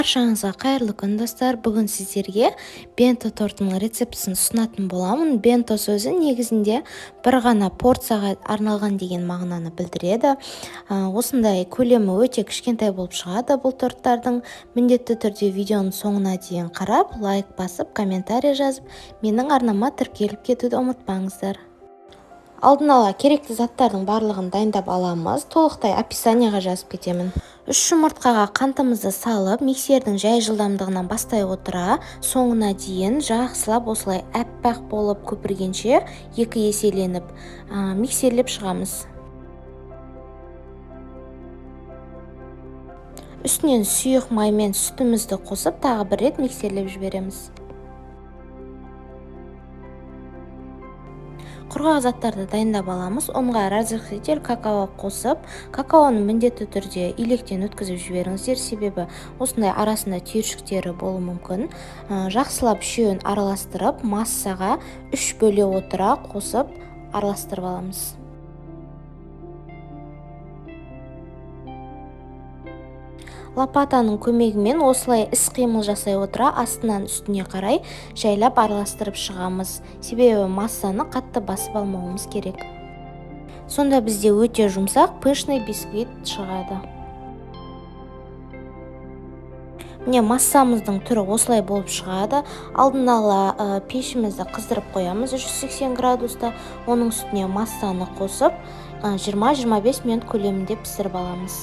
Баршаңызға қайырлы күн достар. Бүгін сіздерге бенто тортының рецептісін ұсынатын боламын. Бенто сөзі негізінде бір ғана порцияға арналған деген мағынаны білдіреді. Осындай көлемі өте кішкентай болып шығады бұл торттардың. Міндетті түрде видеоның соңына дейін қарап, лайк басып, комментарий жазып, менің арнама тіркеліп кетуді ұмытпаңыздар. Алдын ала керекті заттардың барлығын дайындап аламыз. Толықтай описанияға жазып кетемін. 3 жұмыртқаға қантымызды салып, миксердің жай жылдамдығынан бастай отыра, соңына дейін жақсылап осылай әппақ болып көпіргенше 2 еселеніп миксерлеп шығамыз. Үстінен сұйық май мен сүтімізді қосып, тағы бір рет миксерлеп жібереміз. Құрғақ заттарды дайындап аламыз. Онға разрыхлитель какао қосып, какаоны міндетті түрде илектен өткізіп жіберіңіздер, себебі осындай арасында түйіршіктері болуы мүмкін. Жақсылап үшеуін араластырып, массаға 3 бөле отыра қосып араластырып аламыз. Лопатаның көмегімен осылай іс-қимыл жасай отыра астынан үстіне қарай жайлап араластырып шығамыз. Себебі массаны қатты басып алмауымыз керек. Сонда бізде өте жұмсақ пышный бисквит шығады. Міне массамыздың түрі осылай болып шығады. Алдын ала пешімізді қыздырып қоямыз 380 градуста. Оның үстіне массаны қосып 20-25 минут көлемінде пісіріп аламыз.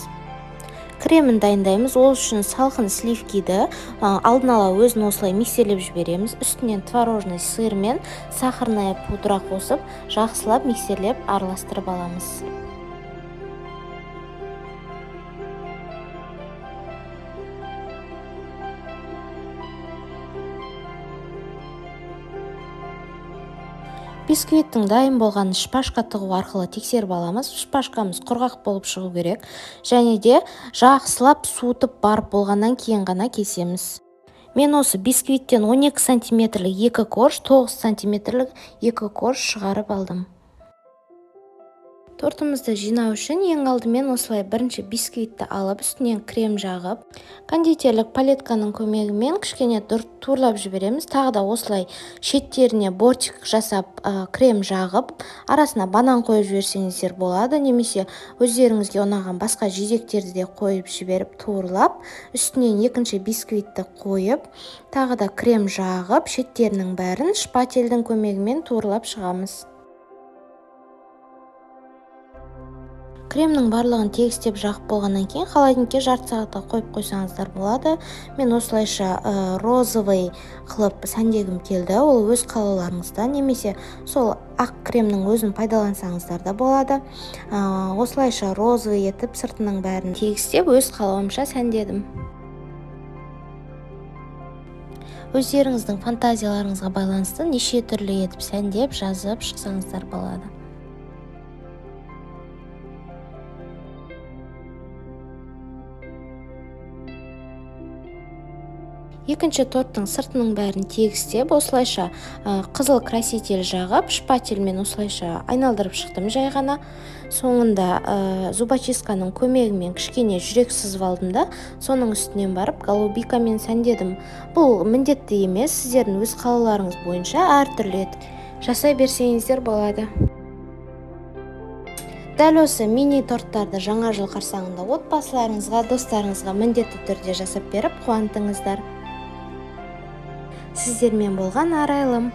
Кремін дайындаймыз. Ол үшін салқын сливкиді алдын ала өзін осылай миксерлеп жібереміз. Үстінен творожный сыр мен сахарная пудра қосып, жақсылап миксерлеп араластырып аламыз. Бисквиттің дайын болған шпажка тығу арқылы тексеріп аламыз. Шпажкамыз құрғақ болып шығу керек. Және де жақсылап суытып барып болғаннан кейін ғана кесеміз. Мен осы бисквиттен 12 сантиметрлік 2 корж, 9 сантиметрлік 2 корж шығарып алдым. Тортымызды жинау үшін ең алдымен осылай бірінші бисквитті алып, үстінен крем жағып, кондитерлік палетканың көмегімен кішкене турлап жібереміз. Тағы да осылай шеттеріне бортик жасап крем жағып, арасына банан қойып жіберсеңіздер болады, немесе өздеріңізге ұнаған басқа жидектерді де қойып жіберіп турлап, үстінен екінші бисквитті қойып, тағы да крем жағып, шеттерінің бәрін шпательдің көмегімен турлап шығамыз. Кремнің барлығын тегістеп жағып болғаннан кейін холодильникке жарты сағатқа қойып қойсаңыздар болады. Мен осылайша розовый қылып сәндегім келді. Ол өз қалауларыңызда, немесе сол ақ кремнің өзін пайдалансаңыздар да болады. Осылайша розовый етіп сыртының бәрін тегістеп өз қалауымша сәндедім. Өздеріңіздің фантазияларыңызға байланысты неше түрлі етіп сәндеп жазып шықсаңыздар болады. Екінші торттың сыртының бәрін тегістеп, осылайша қызыл краситель жағып, шпательмен осылайша айналдырып шықтым жай ғана. Соңында зубочистканың көмегімен кішкене жүрек сызып алдым да, соның үстінен барып голубикамен сәндедім. Бұл міндетті емес, сіздердің өз қалауларыңыз бойынша әртүрлі жасай берсеңіздер болады. Дәл осы мини торттарды жаңа жыл қарсаңында отбасыларыңызға, достарыңызға міндетті түрде жасап беріп қуантыңыздар. Сіздермен болған арайлым.